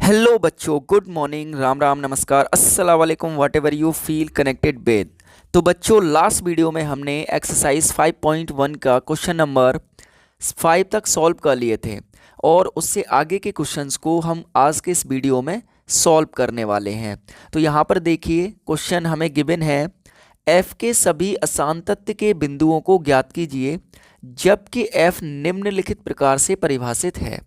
Hello बच्चों, good morning, Ram Ram, नमस्कार, अस्सलाम वालेकुम, what ever you feel connected with. तो बच्चों, लास्ट वीडियो में हमने एक्सरसाइज 5.1 का क्वेश्चन नंबर 5 तक सॉल्व कर लिए थे और उससे आगे के क्वेश्चंस को हम आज के इस वीडियो में सॉल्व करने वाले हैं। तो यहाँ पर देखिए, क्वेश्चन हमें गिवन है, f के सभी असांतत्य के बिंदुओं को ज्ञात कीजिए जबकि f निम्नलिखित प्रकार से परिभाषित है।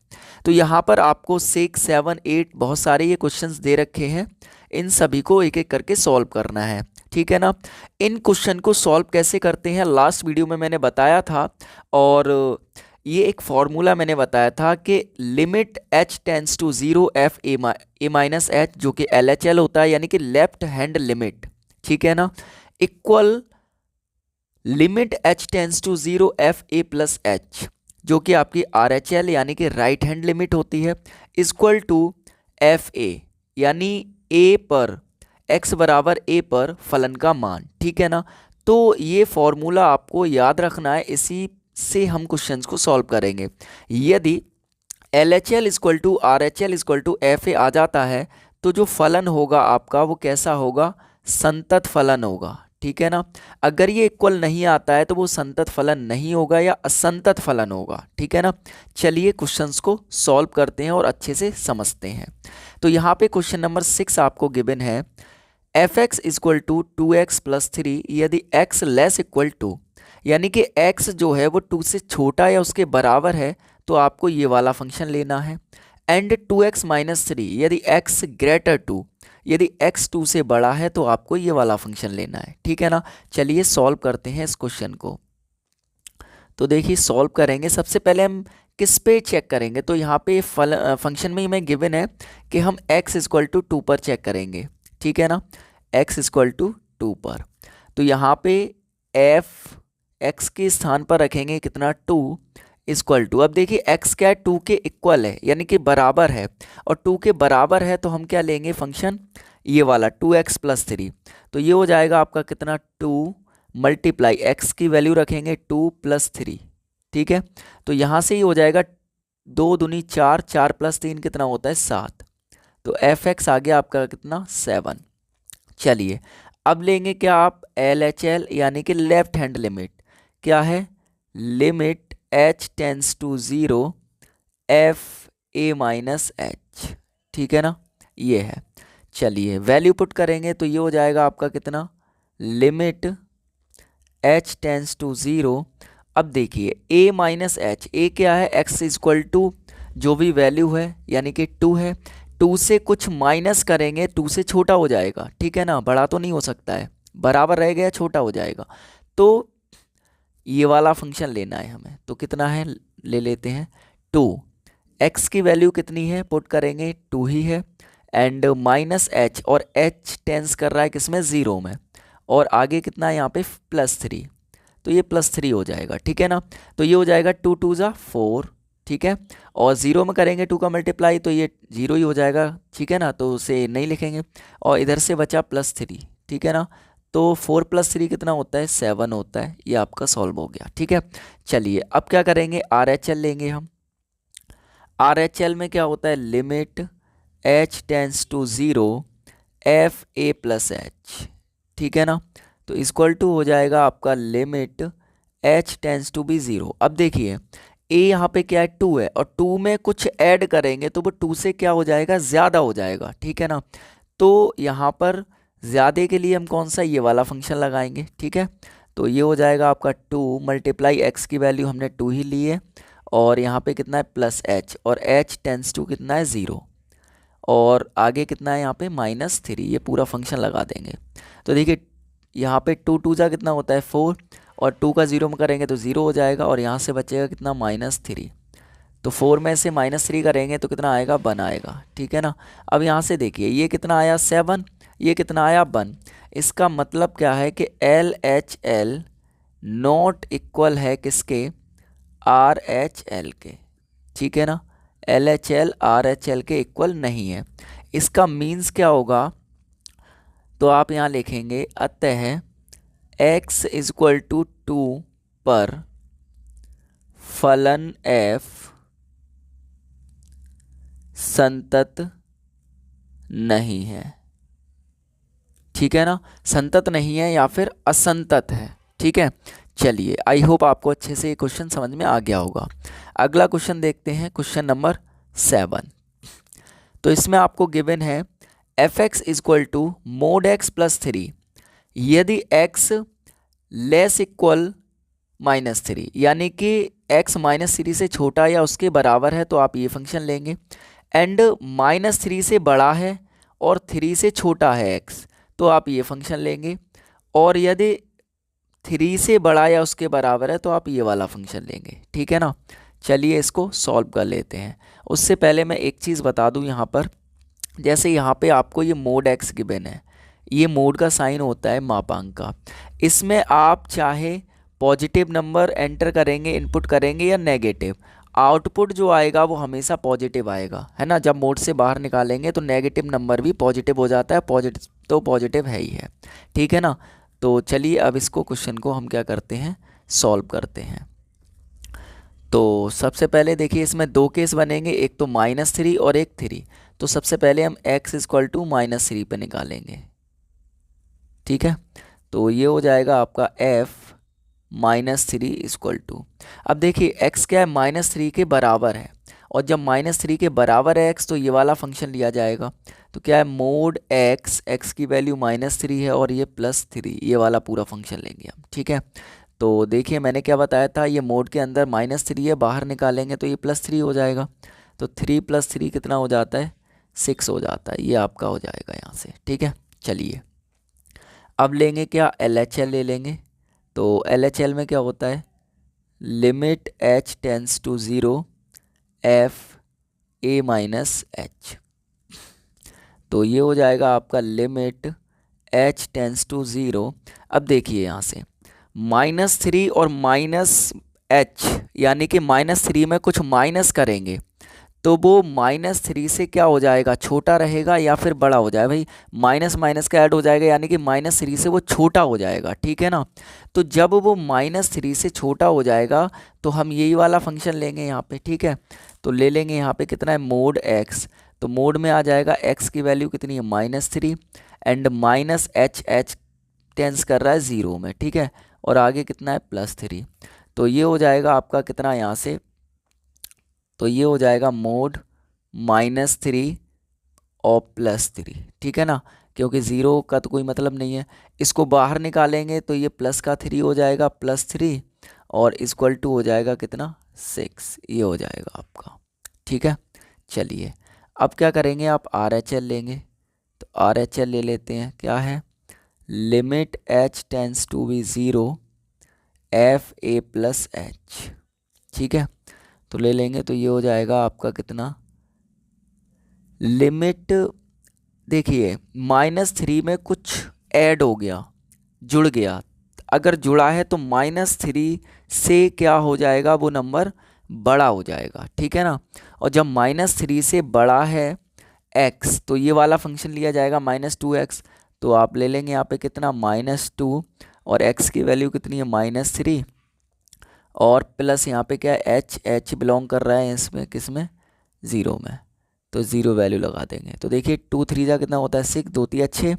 तो यहाँ पर आपको 6, 7, 8 बहुत सारे ये क्वेश्चंस दे रखे हैं, इन सभी को एक एक करके सॉल्व करना है, ठीक है ना। इन क्वेश्चन को सॉल्व कैसे करते हैं लास्ट वीडियो में मैंने बताया था, और ये एक फॉर्मूला मैंने बताया था कि limit h tends to 0 f a minus h, जो कि LHL होता है, यानी कि लेफ्ट हैंड लिमिट, ठीक है ना, equal limit h tends to 0 f a plus h, जो कि आपकी RHL यानी कि राइट हैंड लिमिट होती है, इक्वल टू एफ ए यानी a पर x बराबर a पर फलन का मान, ठीक है ना। तो ये फॉर्मूला आपको याद रखना है, इसी से हम क्वेश्चंस को सॉल्व करेंगे। यदि LHL equal to RHL equal to FA आ जाता है तो जो फलन होगा आपका वो कैसा होगा, संतत फलन होगा, ठीक है ना। अगर ये इक्वल नहीं आता है तो वो संतत फलन नहीं होगा या असंतत फलन होगा, ठीक है ना। चलिए क्वेश्चंस को सॉल्व करते हैं और अच्छे से समझते हैं। तो यहाँ पे क्वेश्चन नंबर 6 आपको गिवन है, fx equal to 2x plus 3 यदि x लेस इक्वल टू, यानी कि x जो है वो 2 से छोटा या उसके बराबर है तो आपको ये वाला फंक्शन लेना है। एंड 2x माइनस 3 यदि x ग्रेटर टू, यदि x 2 से बड़ा है तो आपको ये वाला फंक्शन लेना है, ठीक है ना। चलिए सॉल्व करते हैं इस क्वेश्चन को। तो देखिए सॉल्व करेंगे, सबसे पहले हम किस पे चेक करेंगे, तो यहाँ पे फंक्शन में हमें गिवन है कि हम x इक्वल टू 2 पर चेक करेंगे, ठीक है ना, x इक्वल टू 2 पर। तो यहाँ पे f x के स्थान पर रखेंगे कितना, 2 इक्वल टू, अब देखिए x क्या है, 2 के इक्वल है यानी कि बराबर है, और 2 के बराबर है तो हम क्या लेंगे फंक्शन, ये वाला 2x प्लस 3। तो ये हो जाएगा आपका कितना, 2 मल्टीप्लाई x की वैल्यू रखेंगे 2 प्लस 3, ठीक है। तो यहाँ से ही हो जाएगा 2 दूनी 4, 4 प्लस 3 कितना होता है 7। तो fx आ गया आपका कितना, 7। चलिए अब लेंगे क्या आप, LHL यानी कि लेफ्ट हैंड लिमिट, क्या है, limit h tends to 0 f a minus h, ठीक है ना, ये है। चलिए वैल्यू पुट करेंगे तो ये हो जाएगा आपका कितना, लिमिट h टेंस टू 0। अब देखिए a माइनस h, a क्या है, x इक्वल टू जो भी वैल्यू है यानी कि 2 है, 2 से कुछ माइनस करेंगे 2 से छोटा हो जाएगा, ठीक है ना, बड़ा तो नहीं हो सकता है, बराबर रह गया छोटा हो जाएगा। तो ये वाला फंक्शन लेना है हमें, तो कितना है, ले लेते हैं 2, x की वैल्यू कितनी है, पुट करेंगे 2 ही है, एंड माइनस h, और h टेंस कर रहा है किसमें, 0 में, और आगे कितना है यहाँ पे प्लस 3, तो ये प्लस 3 हो जाएगा, ठीक है ना। तो ये हो जाएगा 2 2 ज़ा 4, ठीक है, और 0 में करेंगे 2 का मल्टीप्लाई तो ये 0 ही हो जाएगा, ठीक है ना, तो उसे नहीं लिखेंगे, और इधर से बचा प्लस 3, ठीक है ना। तो 4 प्लस 3 कितना होता है, 7 होता है, ये आपका सॉल्व हो गया, ठीक है। चलिए अब क्या करेंगे, RHL लेंगे हम। RHL में क्या होता है, limit h tends to 0 f a plus h, ठीक है ना। तो इक्वल टू हो जाएगा आपका limit h tends to be 0। अब देखिए a यहाँ पे क्या है, 2 है, और 2 में कुछ ऐड करेंगे तो वो 2 से क्या हो जाएगा, ज़्यादा हो जाएगा, ठीक है ना। तो यहाँ पर ज़्यादा के लिए हम कौन सा, ये वाला फंक्शन लगाएंगे, ठीक है। तो ये हो जाएगा आपका 2 मल्टीप्लाई x की वैल्यू हमने 2 ही ली है, और यहाँ पे कितना है प्लस h, और h टेंस टू कितना है 0, और आगे कितना है यहाँ पे माइनस 3, ये पूरा फंक्शन लगा देंगे। तो देखिए यहाँ पे 2 2 जा कितना होता है 4, और 2 का 0 में करेंगे तो 0 हो जाएगा, और यहाँ से बचेगा कितना, -3। तो 4 में से -3 करेंगे तो कितना आएगा, 1 आएगा, ठीक है ना। अब यहाँ से देखिए ये कितना आया 7, ये कितना आया 1। इसका मतलब क्या है कि LHL नॉट इक्वल है किसके, RHL के, ठीक है ना, LHL RHL के इक्वल नहीं है। इसका मीन्स क्या होगा, तो आप यहाँ लिखेंगे अतः x इक्वल टू 2 पर फलन f संतत नहीं है, ठीक है ना, संतत नहीं है या फिर असंतत है, ठीक है। चलिए, आई होप आपको अच्छे से ये क्वेश्चन समझ में आ गया होगा। अगला क्वेश्चन देखते हैं, क्वेश्चन नंबर 7। तो इसमें आपको गिवन है F X equal to mod X plus 3 यदि एक्स लेस इक्वल -3, यानी कि x -3 से छोटा या उसके बराबर है तो आप ये फंक्शन लेंगे, एंड -3 से बड़ा है और 3 से छोटा है x तो आप ये फंक्शन लेंगे, और यदि 3 से बड़ा या उसके बराबर है तो आप ये वाला फंक्शन लेंगे, ठीक है ना। चलिए इसको सॉल्व कर लेते हैं। उससे पहले मैं एक चीज़ बता दूं यहाँ पर, जैसे यहाँ पे आपको ये मोड x गिवन है, ये मोड का साइन होता है मापांक का। इसमें आप चाहे पॉजिटिव नंबर एंटर करेंगे, इनपुट करेंगे, या नेगेटिव, आउटपुट जो आएगा वो हमेशा पॉजिटिव आएगा, है ना। जब मोड से बाहर निकालेंगे तो नेगेटिव नंबर भी पॉजिटिव हो जाता है, पॉजिटिव तो पॉजिटिव है ही है, ठीक है ना। तो चलिए अब इसको क्वेश्चन को हम क्या करते हैं, सॉल्व करते हैं। तो सबसे पहले देखिए इसमें दो केस बनेंगे, एक तो -3 और एक 3। तो सबसे पहले हम x इक्वल टू -3 पे निकालेंगे, ठीक है। तो ये हो जाएगा आपका f -3 इक्वल टू, अब देखिए x क्या है, -3 के बराबर है, और जब -3 के बराबर है x तो ये वाला फंक्शन लिया जाएगा। तो क्या है, मोड x की वैल्यू -3 है और ये +3, ये वाला पूरा फंक्शन लेंगे हम, ठीक है। तो देखिए मैंने क्या बताया था, ये मोड के अंदर -3 है, बाहर निकालेंगे तो ये +3 हो जाएगा। तो 3 + 3 कितना हो जाता है, 6 हो जाता है, ये आपका हो जाएगा यहाँ से, ठीक है। चलिए अब लेंगे क्या, LHL ले लेंगे। तो LHL में क्या होता है, limit h tends to 0 f a -h। तो ये हो जाएगा आपका लिमिट h टेंस टू 0। अब देखिए यहाँ से -3 और -h, यानी कि -3 में कुछ माइनस करेंगे तो वो -3 से क्या हो जाएगा, छोटा रहेगा या फिर बड़ा हो जाएगा, भाई माइनस माइनस का ऐड हो जाएगा, यानी कि -3 से वो छोटा हो जाएगा, ठीक है ना। तो जब वो -3 से छोटा हो जाएगा तो हम यही वाला फंक्शन लेंगे यहाँ पे, ठीक है। तो ले लेंगे यहाँ पे कितना है, मोड x। तो मोड में आ जाएगा x की वैल्यू कितनी है, -3, एंड -h टेंस कर रहा है 0 में, ठीक है, और आगे कितना है, +3। तो ये हो जाएगा आपका कितना यहाँ से, तो ये हो जाएगा मोड -3 और +3, ठीक है ना, क्योंकि 0 का तो कोई मतलब नहीं है। इसको बाहर निकालेंगे तो ये प्लस का 3 हो जाएगा, +3, और इक्वल टू हो जाएगा कितना, 6, ये हो जाएगा आपका, ठीक है। चलिए अब क्या करेंगे, आप RHL लेंगे। तो RHL ले लेते हैं, क्या है, limit h tends to be 0 f a + h, ठीक है। तो ले लेंगे तो ये हो जाएगा आपका कितना, लिमिट, देखिए -3 में कुछ ऐड हो गया, जुड़ गया, अगर जुड़ा है तो -3 से क्या हो जाएगा, वो नंबर बड़ा हो जाएगा, ठीक है ना। और जब -3 से बड़ा है x तो ये वाला फंक्शन लिया जाएगा -2x। तो आप ले लेंगे यहाँ पे कितना, -2, और x की वैल्यू कितनी है, -3, और प्लस यहाँ पे क्या है, h बिलोंग कर रहा है इसमें, किसमें, 0 में, तो 0 वैल्यू लगा देंगे। तो देखिए 2 3 जा कितना होता है, 6, 2 3 6,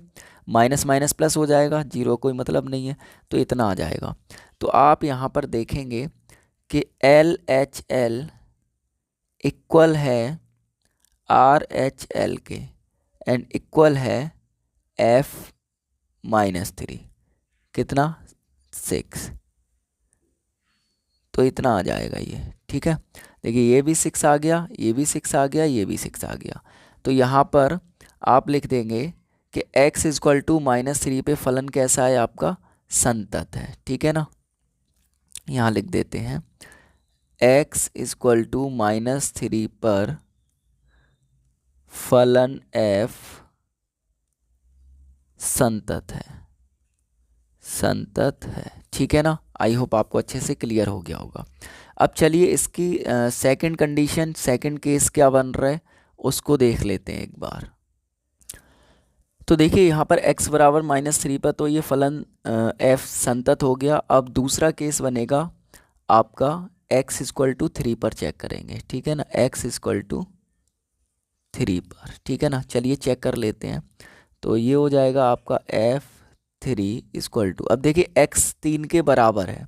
माइनस माइनस प्लस हो जाएगा, 0 कोई मतलब नहीं है, तो इतना आ जाएगा। तो आप यहाँ पर देखेंगे कि LHL इक्वल है RHL के, एंड इक्वल है F -3, कितना, 6, तो इतना आ जाएगा ये, ठीक है। देखिए ये भी 6 आ गया, ये भी 6 आ गया, ये भी 6 आ गया। तो यहाँ पर आप लिख देंगे कि x इक्वल टू -3 पे फलन कैसा है आपका, संतत है, ठीक है ना। यहाँ लिख देते हैं x इक्वल टू -3 पर फलन f संतत है, संतत है, ठीक है ना। आई होप आपको अच्छे से क्लियर हो गया होगा। अब चलिए इसकी सेकंड कंडीशन, सेकंड केस क्या बन रहा है उसको देख लेते हैं एक बार। तो देखिए यहाँ पर x बराबर -3 पर तो ये फलन f संतत हो गया। अब दूसरा केस बनेगा आपका x इक्वल टू 3 पर चेक करेंगे, ठीक है ना, x इक्वल टू 3 पर, ठीक है ना। चलिए चेक कर लेते हैं। तो ये हो जाएगा आपका F3 इक्वल टू, अब देखिए x 3 के बराबर है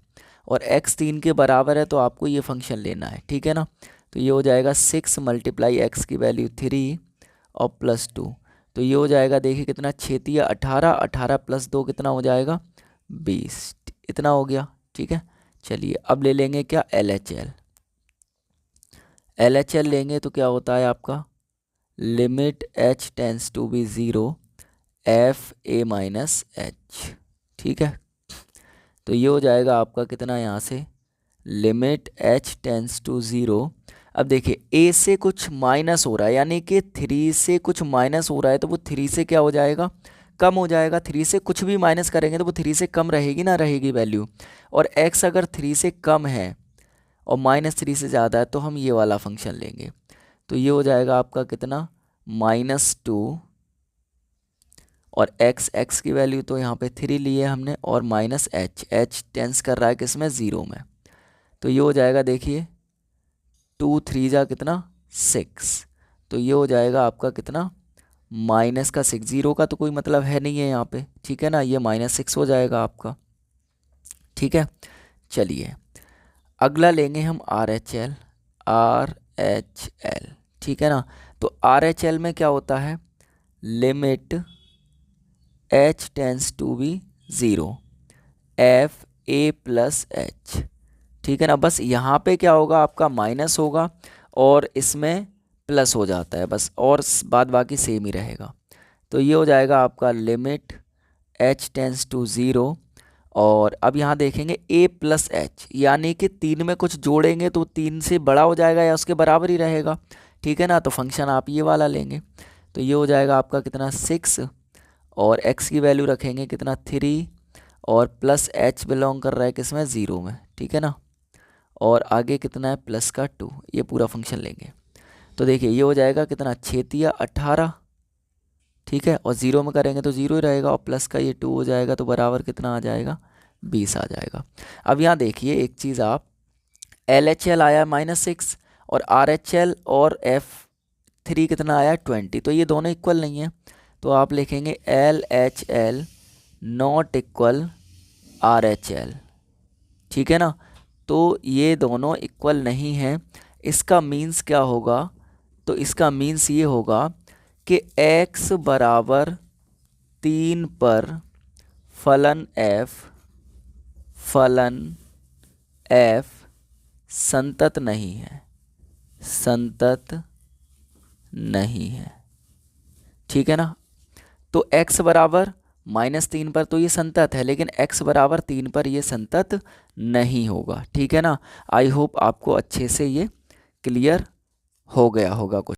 और x 3 के बराबर है तो आपको ये फंक्शन लेना है, ठीक है ना। तो ये हो जाएगा 6 मल्टीप्लाई x की वैल्यू 3 और प्लस 2, तो ये हो जाएगा देखिए कितना, 6 18, 18 प्लस 2 कितना हो जाएगा 20, इतना हो गया, ठीक है। चलिए अब ले लेंगे क्या, LHL। LHL लेंगे तो क्या होता है आपका, limit h tends to be 0 FA minus H, ठीक है। तो ये हो जाएगा आपका कितना यहाँ से, लिमिट h टेंस टू 0। अब देखिए a से कुछ माइनस हो रहा है, यानी कि 3 से कुछ माइनस हो रहा है तो वो 3 से क्या हो जाएगा, कम हो जाएगा। 3 से कुछ भी माइनस करेंगे तो वो 3 से कम रहेगी ना, रहेगी वैल्यू। और x अगर 3 से कम है और -3 से ज़्यादा है तो हम ये वाला फंक्शन लेंगे। तो ये हो जाएगा आपका कितना, -2 और x की वैल्यू तो यहाँ पे 3 लिए हमने, और -h टेंस कर रहा है किसमें, 0 में। तो ये हो जाएगा देखिए 2 3 जा कितना 6, तो ये हो जाएगा आपका कितना, माइनस का 6, 0 का तो कोई मतलब है नहीं है यहाँ पे, ठीक है ना। ये -6 हो जाएगा आपका, ठीक है। चलिए अगला लेंगे हम RHL, ठीक है ना। तो RHL में क्या होता है, limit h tends to be 0 FA plus H, ठीक है ना। बस यहाँ पे क्या होगा आपका, माइनस होगा और इसमें प्लस हो जाता है बस, और बाद बाकी सेम ही रहेगा। तो ये हो जाएगा आपका लिमिट h टेंस टू 0, और अब यहाँ देखेंगे a प्लस एच, यानी कि 3 में कुछ जोड़ेंगे तो 3 से बड़ा हो जाएगा या उसके बराबर ही रहेगा, ठीक है ना। तो फंक्शन आप ये वाला लेंगे। तो ये हो जाएगा आपका कितना 6, और x की वैल्यू रखेंगे कितना 3, और प्लस h बिलोंग कर रहा है किसमें, 0 में, ठीक है ना। और आगे कितना है, प्लस का 2, ये पूरा फंक्शन लेंगे। तो देखिए ये हो जाएगा कितना, 6 18, ठीक है, और 0 में करेंगे तो 0 ही रहेगा, और प्लस का ये 2 हो जाएगा तो बराबर कितना आ जाएगा, 20 आ जाएगा। अब यहाँ देखिए एक चीज़, आप LHL आया -6 और RHL और F3 कितना आया 20, तो ये दोनों इक्वल नहीं है। तो आप लिखेंगे LHL नॉट इक्वल RHL, ठीक है ना। तो ये दोनों इक्वल नहीं है। इसका मीन्स क्या होगा, तो इसका मीन्स ये होगा कि x बराबर 3 पर फलन f संतत नहीं है, संतत नहीं है, ठीक है ना। तो x बराबर -3 पर तो ये संतत है, लेकिन x बराबर 3 पर ये संतत नहीं होगा, ठीक है ना। आई होप आपको अच्छे से ये क्लियर हो गया होगा कुछ।